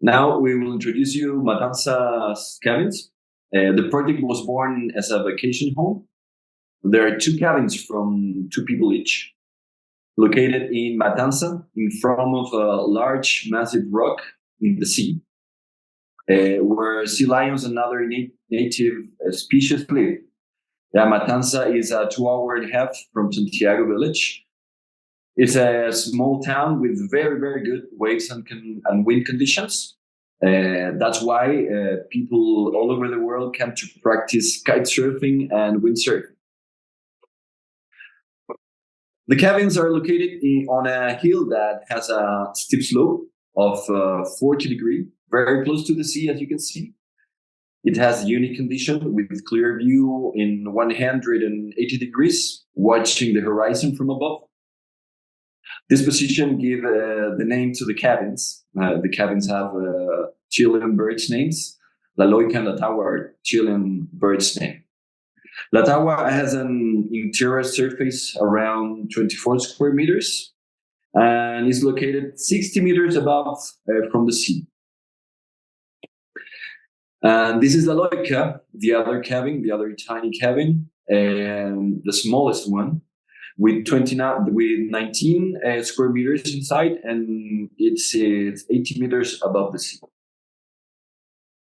Now we will introduce you Matanzas cabins. The project was born as a vacation home. There are 2 cabins from 2 people each, located in Matansa, in front of a large, massive rock in the sea, where sea lions and other native species live. Matanza is a 2.5 hours from Santiago village. It's a small town with very, very good waves and wind conditions. That's why people all over the world come to practice kite surfing and windsurfing. The cabins are located on a hill that has a steep slope of 40 degrees, very close to the sea, as you can see. It has unique condition with clear view in 180 degrees, watching the horizon from above. This position gives the name to the cabins. The cabins have Chilean birds' names. La Loica and La Tagua are Chilean birds' name. La Tagua has an interior surface around 24 square meters and is located 60 meters above from the sea. And this is La Loica, the other cabin, the other tiny cabin, and the smallest one, with 19 square meters inside, and it's 80 meters above the sea.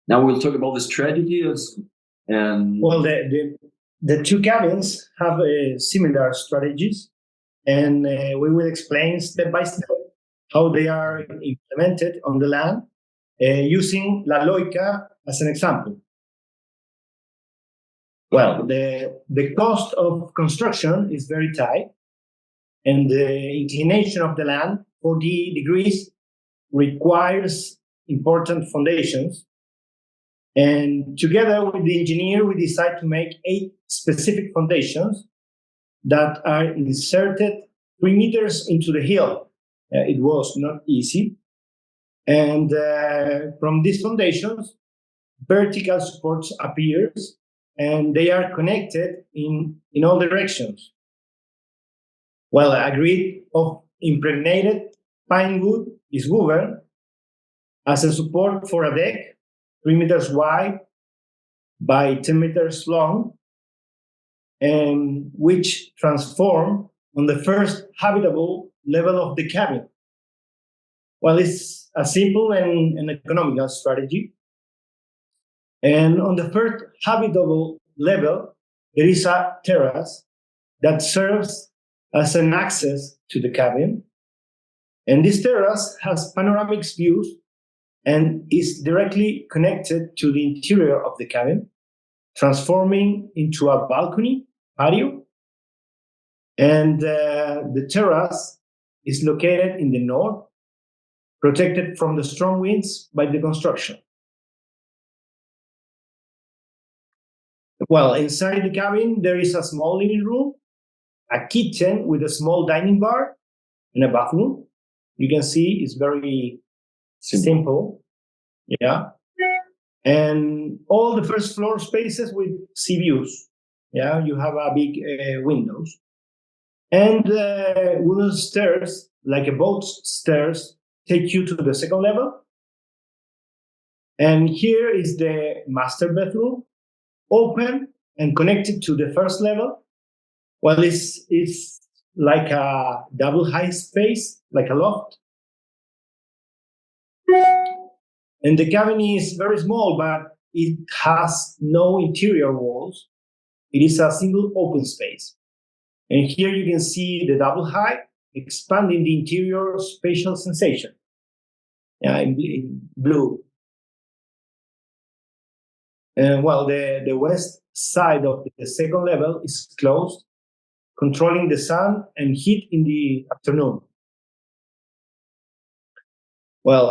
Now we'll talk about the strategies. Well, the 2 cabins have similar strategies, and we will explain step by step how they are implemented on the land, using La Loica as an example. Well, the cost of construction is very tight, and the inclination of the land, 40 degrees, requires important foundations. And together with the engineer, we decide to make 8 specific foundations that are inserted 3 meters into the hill. It was not easy. And from these foundations, vertical supports appears, and they are connected in all directions. Well, a grid of impregnated pine wood is woven as a support for a deck, 3 meters wide by 10 meters long, and which transform on the first habitable level of the cabin. Well, it's a simple and economical strategy. And on the first habitable level, there is a terrace that serves as an access to the cabin. And this terrace has panoramic views and is directly connected to the interior of the cabin, transforming into a balcony patio. And the terrace is located in the north, protected from the strong winds by the construction. Well, inside the cabin, there is a small living room, a kitchen with a small dining bar, and a bathroom. You can see it's very simple. Yeah. And all the first floor spaces with sea views. Yeah, you have a big windows. And wooden stairs, like a boat stairs, take you to the second level. And here is the master bedroom, open and connected to the first level. Well, it's like a double high space, like a loft. And the cabin is very small, but it has no interior walls. It is a single open space. And here you can see the double height expanding the interior spatial sensation. In blue. And well, the west side of the second level is closed, controlling the sun and heat in the afternoon. Well,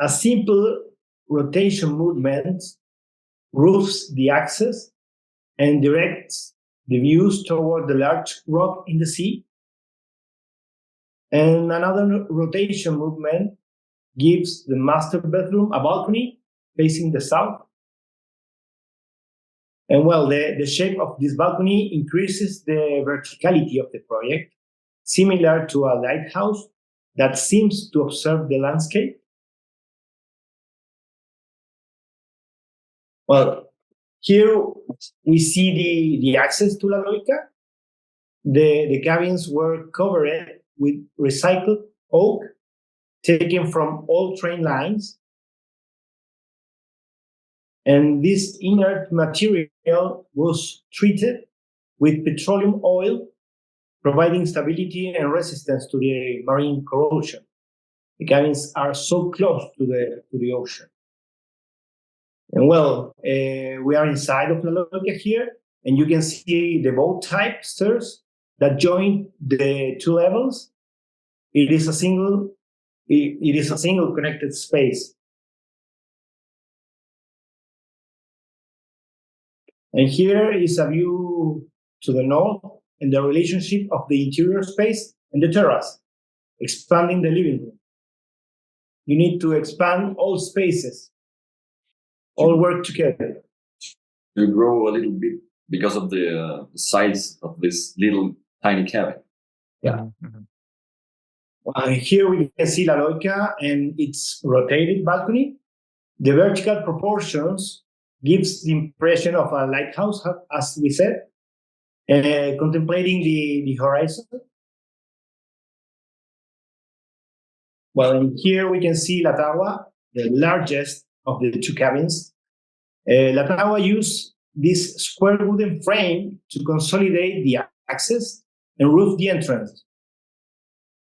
a simple rotation movement roofs the access and directs the views toward the large rock in the sea. And another rotation movement gives the master bedroom a balcony facing the south. And well, the shape of this balcony increases the verticality of the project, similar to a lighthouse that seems to observe the landscape. Well, here we see the access to La Loica. The cabins were covered with recycled oak taken from all train lines. And this inert material was treated with petroleum oil, providing stability and resistance to the marine corrosion. The cabins are so close to the ocean. And well, we are inside of La Loica here, and you can see the boat type stairs that join the two levels. It is a single connected space. And here is a view to the north and the relationship of the interior space and the terrace, expanding the living room. You need to expand all spaces, all work together. You grow a little bit because of the size of this little tiny cabin. Yeah. Here we can see La Loica and its rotated balcony. The vertical proportions gives the impression of a lighthouse, as we said, contemplating the horizon. Well, and here we can see La Tagua, the largest of the two cabins. La Tagua used this square wooden frame to consolidate the access and roof the entrance.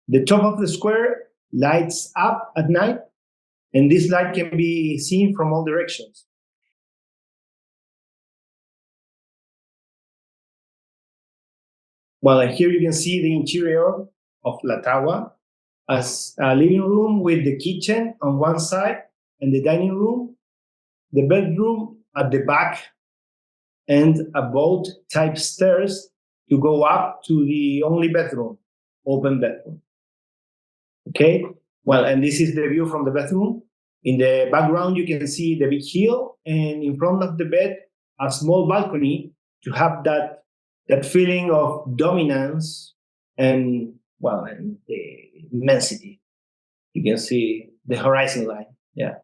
The top of the square lights up at night, and this light can be seen from all directions. Well, and here you can see the interior of La Tagua as a living room with the kitchen on one side and the dining room, the bedroom at the back, and a boat-type stairs to go up to the only bedroom, open bedroom. Okay, well, and this is the view from the bedroom. In the background, you can see the big hill, and in front of the bed, a small balcony to have that feeling of dominance and, well, and the immensity. You can see the horizon line. Yeah.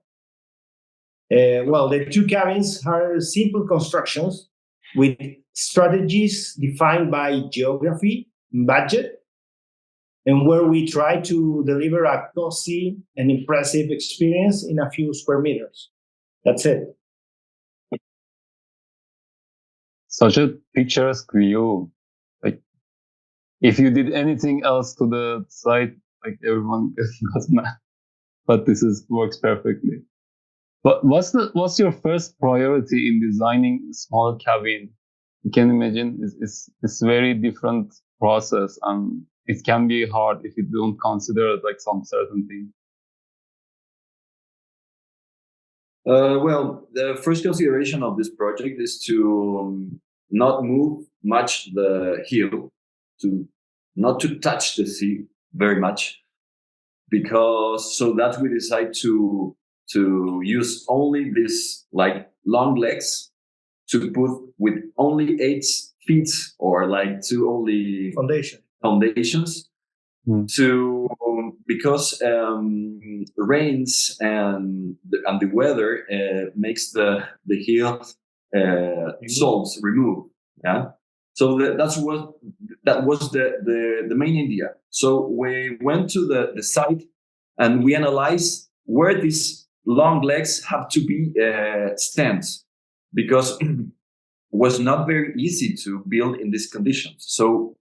Well, the two cabins are simple constructions with strategies defined by geography and budget, and where we try to deliver a cozy and impressive experience in a few square meters. That's it. Such a picturesque view. Like, if you did anything else to the site, like everyone got mad. But this works perfectly. But what's your first priority in designing a small cabin? You can imagine it's very different process, and it can be hard if you don't consider like some certain things. Well, the first consideration of this project is to not move much the hill, not to touch the sea very much, because so that we decide to use only this like long legs to put with only 8 feet or like two only foundations to because rains and the weather makes the hill salts remove. Yeah, so that was the main idea. So we went to the site and we analyzed where these long legs have to be stands, because it was not very easy to build in these conditions. So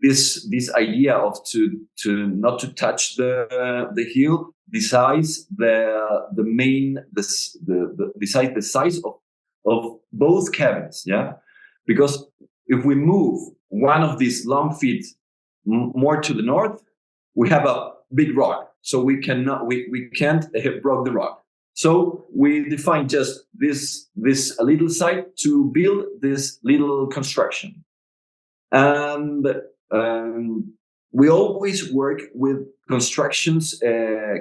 this idea of to not to touch the hill decides decides the size of both cabins. Yeah, because if we move one of these long feet more to the north, we have a big rock, so we can't break the rock. So we define just this a little site to build this little construction. And we always work with constructions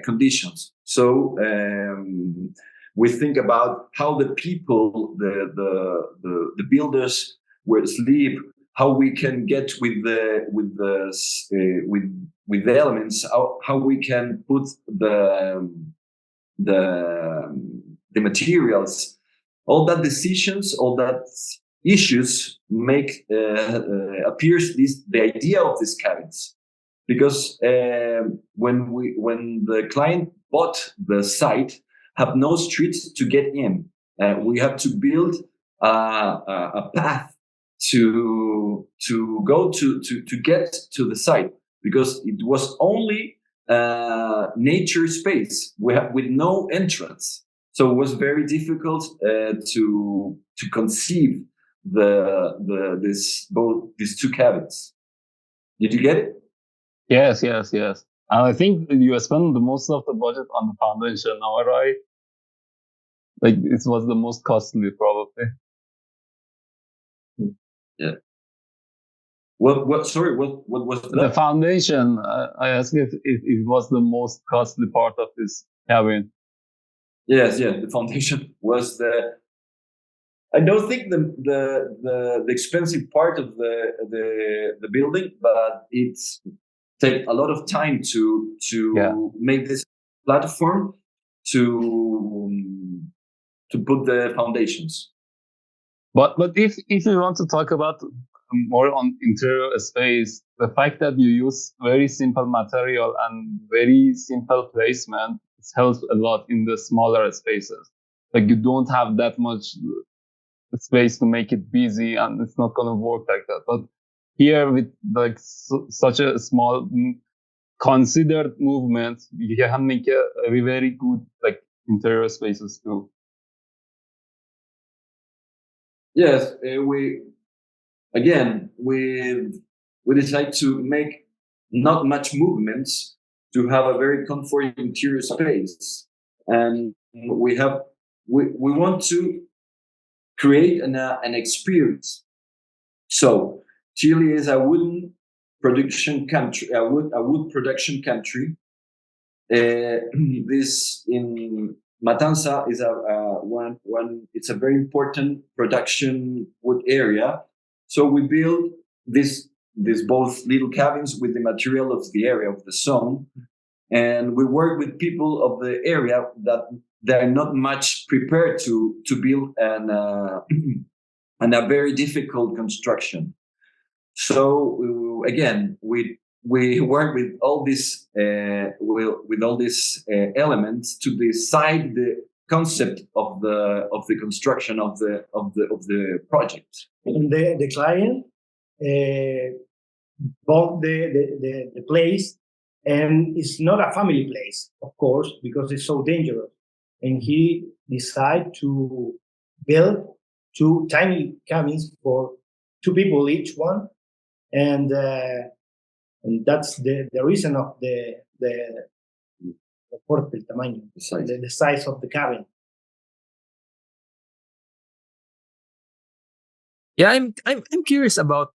conditions. So we think about how the people, the builders will sleep, how we can get with the elements, how we can put the materials all that decisions, all that issues make appears the idea of these cabins, because when the client bought the site, have no streets to get in. We have to build a path to go to get to the site, because it was only nature space with no entrance. So it was very difficult to conceive these two cabins. Did you get it? Yes. And I think you spent the most of the budget on the foundation. Am I right? Like, it was the most costly, probably. Yeah. What? Sorry. What was that? The foundation. I asked if it was the most costly part of this cabin. Yes. Yeah. The foundation was the. I don't think the expensive part of the building, but it's take a lot of time to make this platform to put the foundations. But if you want to talk about more on interior space, the fact that you use very simple material and very simple placement helps a lot in the smaller spaces. Like, you don't have that much space to make it busy, and it's not going to work like that. But here, with like such a small considered movement, you can make a very good like interior spaces too. Yes, we decide to make not much movements to have a very comfortable interior space, and we want to create an experience. So Chile is a wood production country. This in Matanza is one. It's a very important production wood area. So we build this both little cabins with the material of the area of the zone, and we work with people of the area that they're not much prepared to build and a very difficult construction. So again, we work with all these elements to decide the concept of the construction of the project. And the client bought the place, and it's not a family place, of course, because it's so dangerous. And he decided to build 2 tiny cabins for 2 people each one, and that's the reason of the size of the cabin. Yeah, I'm curious about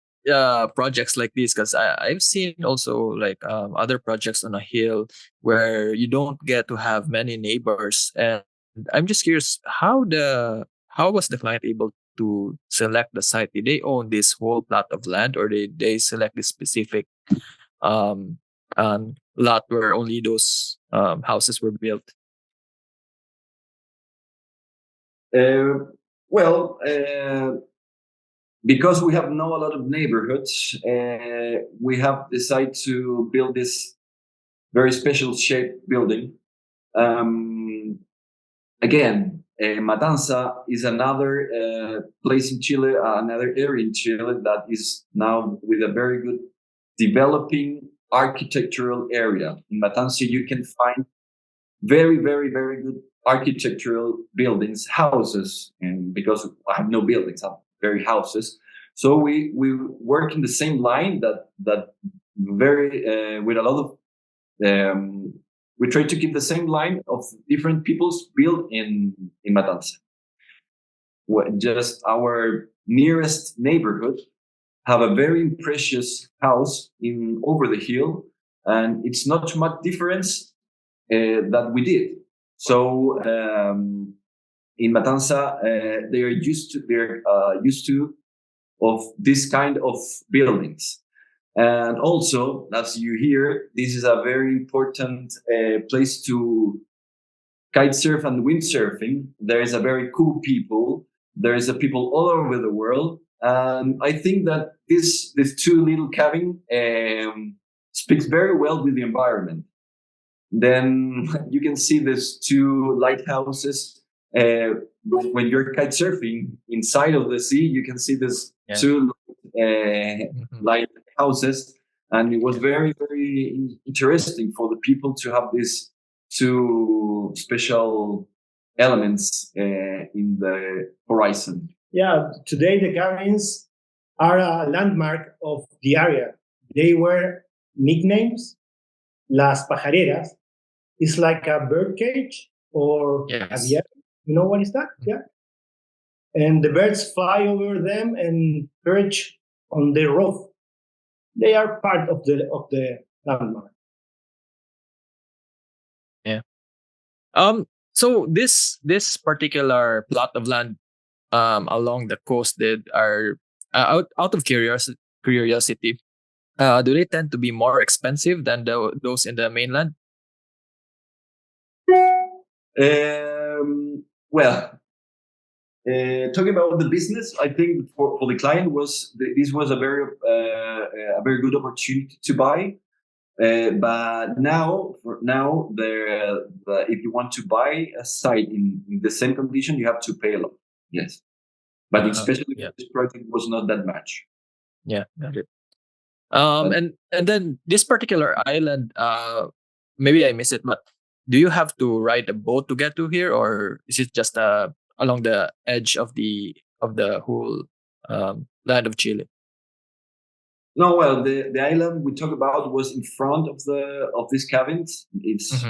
projects like this, because I've seen also like other projects on a hill where you don't get to have many neighbors, and I'm just curious how was the client able to select the site? Did they own this whole plot of land, or did they select this specific lot where only those houses were built? Because we have know a lot of neighborhoods, we have decided to build this very special shaped building. Again, Matanza is another place in Chile, another area in Chile that is now with a very good developing architectural area. In Matanza, you can find very, very, very good architectural buildings, houses, and because I have no buildings, I'm very houses. So we work in the same line that very with a lot of we try to keep the same line of different people's built in Matanza. Just our nearest neighborhood have a very precious house in over the hill, and it's not too much difference that we did. So in Matanza, they're used to of this kind of buildings. And also, as you hear, this is a very important place to kite surf and windsurfing. There is a very cool people. There is a people all over the world. I think that this two little cabin speaks very well with the environment. Then you can see these two lighthouses. When you're kite surfing inside of the sea, you can see these two lighthouses, and it was very, very interesting for the people to have these two special elements in the horizon. Yeah, today the cabins are a landmark of the area. They were nicknames. Las pajareras is like a bird cage or aviary. You know what is that? Yeah. And the birds fly over them and perch on the roof. They are part of the landmark. Yeah. So this particular plot of land along the coast that are out of curiosity, do they tend to be more expensive than those in the mainland? Well, talking about the business, I think for the client this was a very good opportunity to buy. But now if you want to buy a site in the same condition, you have to pay a lot. Yes, but especially this project was not that much. Yeah, got it. And then this particular island, maybe I miss it, but do you have to ride a boat to get to here, or is it just along the edge of the whole land of Chile? No, well, the island we talked about was in front of these cabins. It's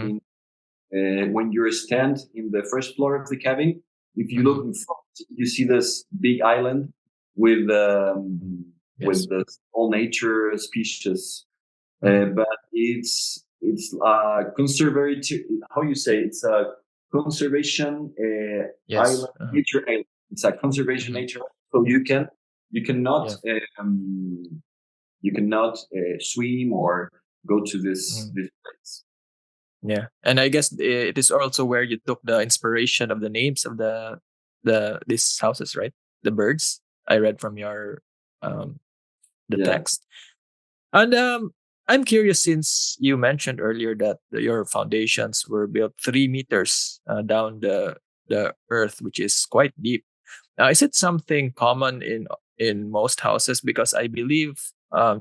when you stand in the first floor of the cabin. If you look in front, you see this big island with the all nature species. But it's conservative. How you say? It's a conservation island, nature island. It's a conservation nature. So you cannot swim or go to this place. Yeah, and I guess it is also where you took the inspiration of the names of these houses, right? The birds I read from your text. And I'm curious, since you mentioned earlier that your foundations were built 3 meters down the earth, which is quite deep. Is it something common in most houses? Because I believe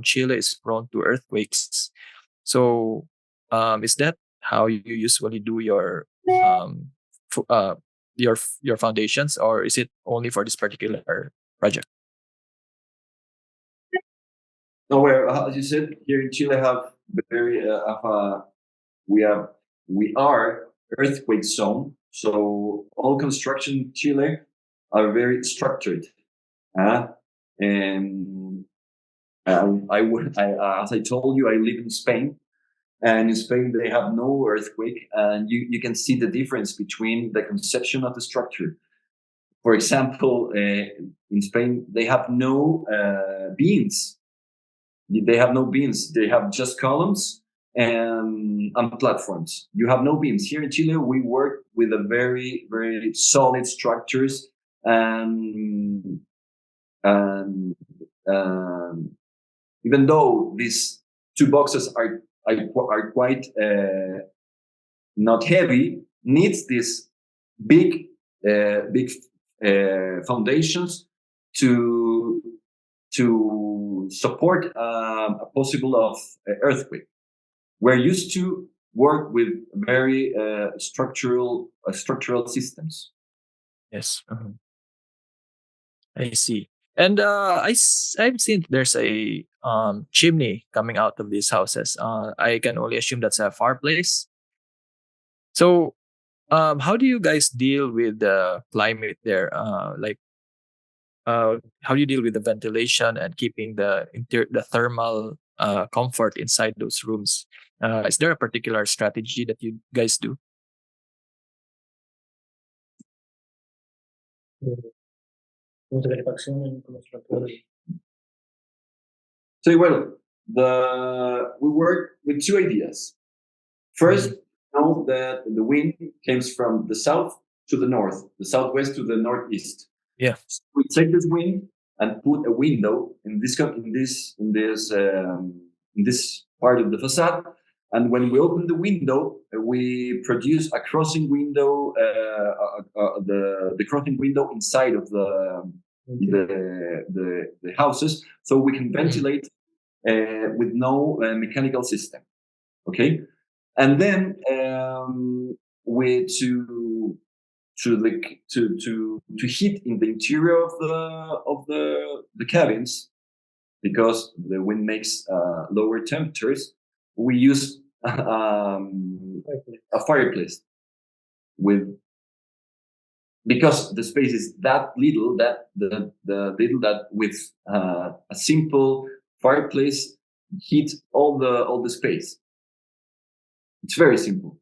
Chile is prone to earthquakes. So is that how you usually do your foundations, or is it only for this particular project? No, where as you said, here in Chile have very we are earthquake zone. So all construction in Chile are very structured. And as I told you, I live in Spain, and in Spain they have no earthquake, and you can see the difference between the conception of the structure. For example, in Spain they have no beams. They have no beams. They have just columns and platforms. You have no beams. Here in Chile, we work with a very, very solid structures, and even though these two boxes are quite not heavy, needs these big foundations to support a possible of earthquake. We're used to work with very structural systems. Yes, I see. And I've seen there's a chimney coming out of these houses. I can only assume that's a fireplace. So, how do you guys deal with the climate there? How do you deal with the ventilation and keeping the thermal comfort inside those rooms? Is there a particular strategy that you guys do? So well, we work with two ideas. First, know that the wind comes from the south to the north, the southwest to the northeast. Yeah. So we take this wind and put a window in this part of the facade. And when we open the window, we produce a crossing window, the crossing window inside of the houses, so we can ventilate with no mechanical system. Okay, and then we to heat in the interior of the cabins, because the wind makes lower temperatures. We use a fireplace because the space is that little that with a simple fireplace heat all the space. It's very simple.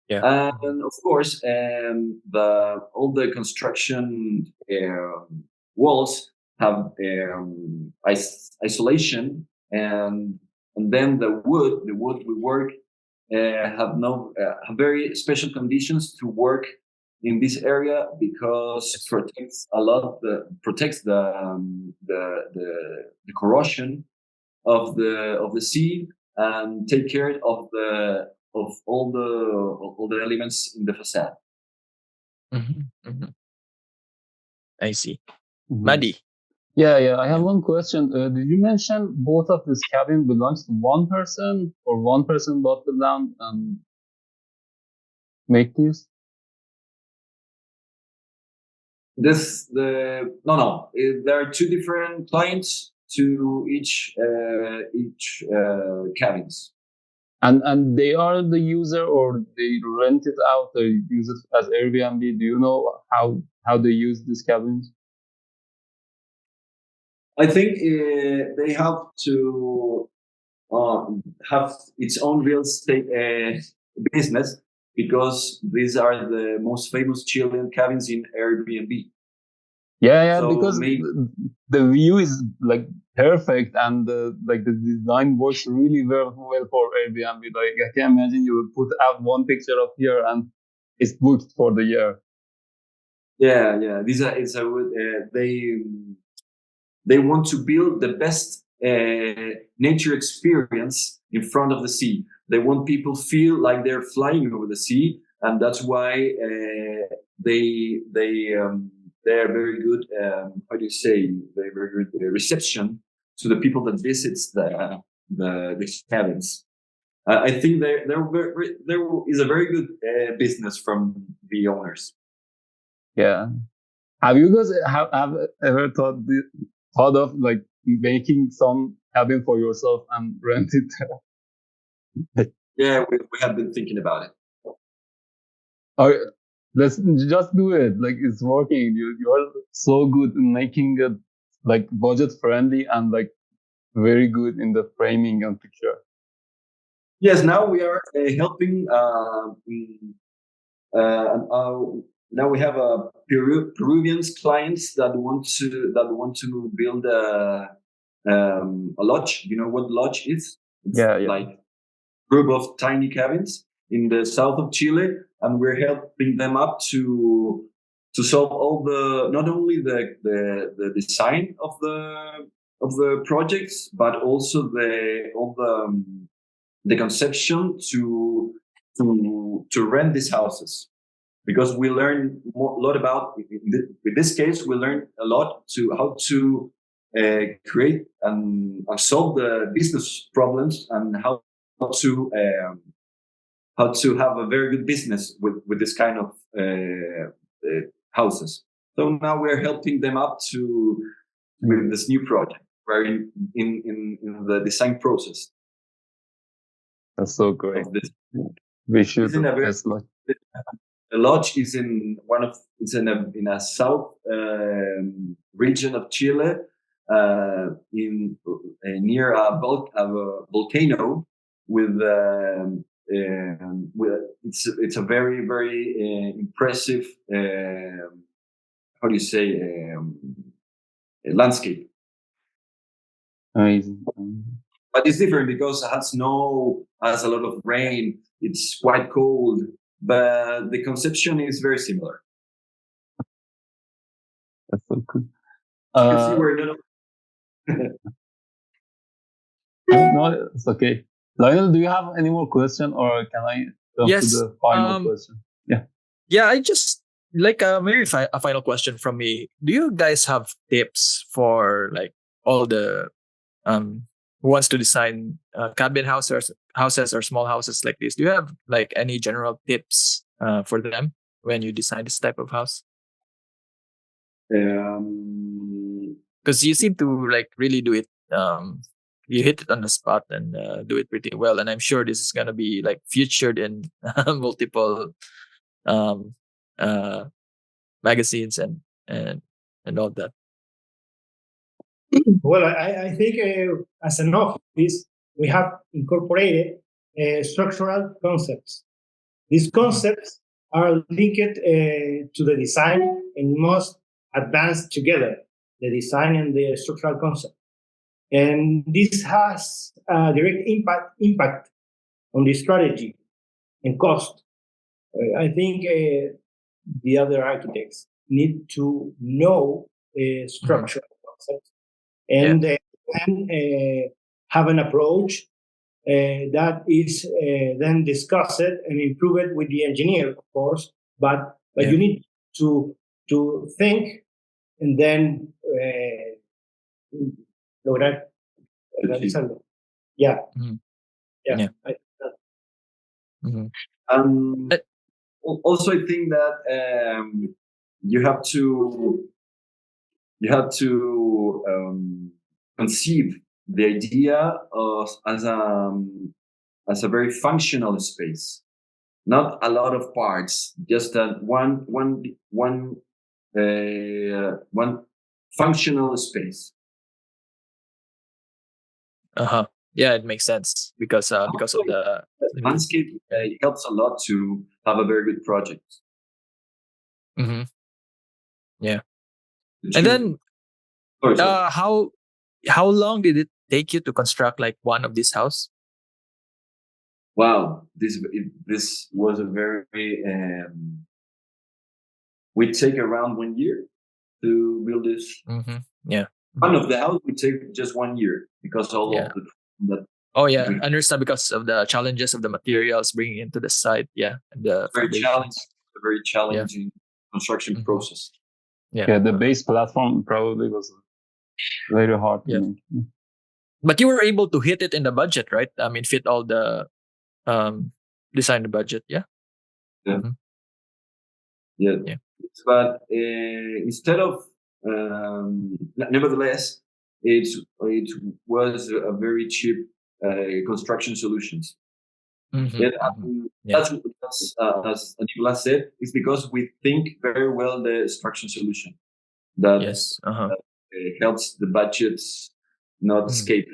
Yeah. And of course, all the construction walls have isolation, and then the wood we work have very special conditions to work in this area, because protects the corrosion of the sea, and take care of all the elements in the facade. I see. Mhm. Maddie. Yeah. I have one question. Did you mention both of this cabin belongs to one person, or one person bought the land and make this? No. There are two different clients to each cabins. And they are the user, or they rent it out, or use it as Airbnb? Do you know how they use these cabins? I think they have to have its own real estate business, because these are the most famous Chilean cabins in Airbnb. Yeah, So because the view is like perfect, and the design works really well for Airbnb. Like, I can imagine you would put out one picture of here and it's booked for the year. Yeah. They want to build the best nature experience in front of the sea. They want people feel like they're flying over the sea, and that's why they are very good. How do you say? They're very good reception to the people that visits the cabins. I think there is a very good business from the owners. Yeah. Have you guys have ever thought of like making some cabin for yourself and rent it? Yeah, we have been thinking about it. Or let's just do it. Like, it's working. You're so good in making it like budget friendly and like very good in the framing and picture. Yes, now we are helping. Now we have Peruvian clients that want to build a lodge. You know what lodge is? It's like group of tiny cabins in the south of Chile, and we're helping them up to solve all not only the design of the projects, but also the conception to rent these houses. Because we learn a lot about, in this case, we learn a lot how to create and solve the business problems, and how to have a very good business with this kind of houses. So now we're helping them up with this new project. We're in the design process. That's so great. We should. The lodge is in a south region of Chile, near a volcano with it's a very, very impressive how do you say landscape. Amazing. But it's different because it has snow, has a lot of rain. It's quite cold, but the conception is very similar. That's so cool. You can see where no, it's okay. Lionel, do you have any more question, or can I jump to the final question? Yeah, I just like maybe a final question from me. Do you guys have tips for like all the who wants to design cabin houses or small houses like this? Do you have like any general tips for them when you design this type of house? Because you seem to like really do it. You hit it on the spot and do it pretty well. And I'm sure this is gonna be like featured in multiple magazines and all that. Well, I think as an office, we have incorporated structural concepts. These concepts are linked to the design and must advance together, the design and the structural concept. And this has a direct impact on the strategy and cost. I think the other architects need to know structural concepts and have an approach that is then discussed and improved with the engineer, of course. But you need to think and then lograr realizarlo. Yeah. Mhm. Yeah. Yeah. Also, I think that you have to conceive the idea of as a very functional space, not a lot of parts, just one functional space. Yeah, it makes sense because of the landscape. It helps a lot to have a very good project. Yeah. And then how long did it take you to construct like one of these house? Wow, this was a very we take around 1 year to build this. Yeah. One of the house would take just 1 year because all of the I understand because of the challenges of the materials bringing into the site. Yeah, and the very challenging construction process. Yeah, the base platform probably was very hard to make. But you were able to hit it in the budget, right? I mean, fit all the design budget. Yeah. Yeah. But instead of nevertheless, it was a very cheap construction solutions. That's as Nicolás said, it's because we think very well the construction solution that helps the budgets not escape.